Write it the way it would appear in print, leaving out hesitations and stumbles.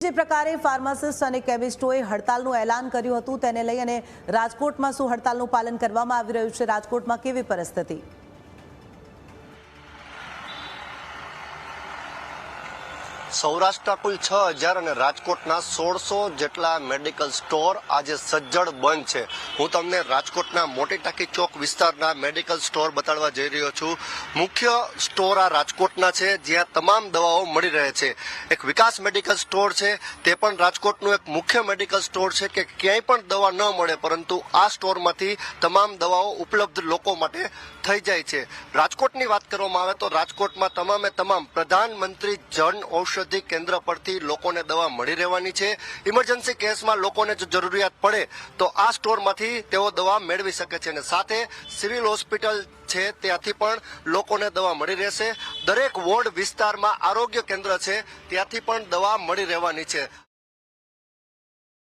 જે પ્રકારે ફાર્માસિસ્ટ અને કેમિસ્ટોએ હડતાલનું એલાન કર્યું હતું તેને લઈ અને રાજકોટમાં શું હડતાલનું પાલન કરવામાં આવી રહ્યું છે? રાજકોટમાં કેવી પરિસ્થિતિ? સૌરાષ્ટ્રના કુલ 6000 અને રાજકોટના 1600 જેટલા મેડિકલ સ્ટોર આજે સજ્જડ બંધ છે. હું તમને રાજકોટના મોટી ટાંકી ચોક વિસ્તારના મેડિકલ સ્ટોર બતાડવા જઈ રહ્યો છું. મુખ્ય સ્ટોર આ રાજકોટના છે, જ્યાં તમામ દવાઓ મળી રહે છે. એક વિકાસ મેડિકલ સ્ટોર છે, તે પણ રાજકોટનું એક મુખ્ય મેડિકલ સ્ટોર છે કે ક્યાંય પણ દવા ન મળે, પરંતુ આ સ્ટોરમાંથી તમામ દવાઓ ઉપલબ્ધ લોકો માટે થઈ જાય છે. રાજકોટની વાત કરવામાં આવે તો રાજકોટમાં તમામે તમામ પ્રધાનમંત્રી જન ઔષધિ કેન્દ્ર પરથી લોકોને દવા મળી રહેવાની છે. ઇમરજન્સી કેસમાં લોકોને જો જરૂરિયાત પડે તો આ સ્ટોરમાંથી તેઓ દવા મેળવી શકે છે અને સાથે સિવિલ હોસ્પિટલ છે ત્યાંથી પણ લોકોને દવા મળી રહેશે. દરેક વોર્ડ વિસ્તારમાં આરોગ્ય કેન્દ્ર છે, ત્યાંથી પણ દવા મળી રહેવાની છે.